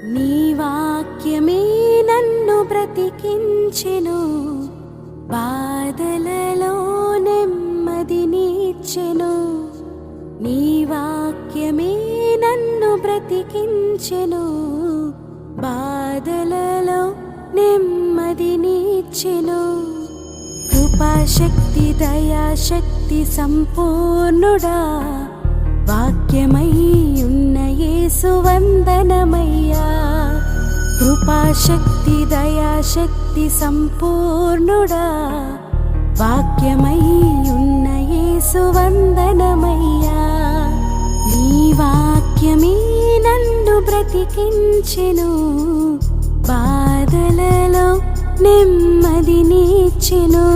నీ వాక్యమే నన్ను బ్రతికించెను, బాధలలో నెమ్మదినిచ్చెను. నీ వాక్యమే నన్ను బ్రతికించెను, బాధలలో నెమ్మదినిచ్చెను. కృపాశక్తి దయాశక్తి సంపూర్ణుడా, వాక్యమై ఉన్న యేసు వందనమయ్యా. కృపాశక్తి దయాశక్తి సంపూర్ణుడా, వాక్యమై ఉన్న యేసు వందనమయ్యా. నీ వాక్యమే నన్ను బ్రతికించెను, బాధలలో నెమ్మదినిచ్చెను.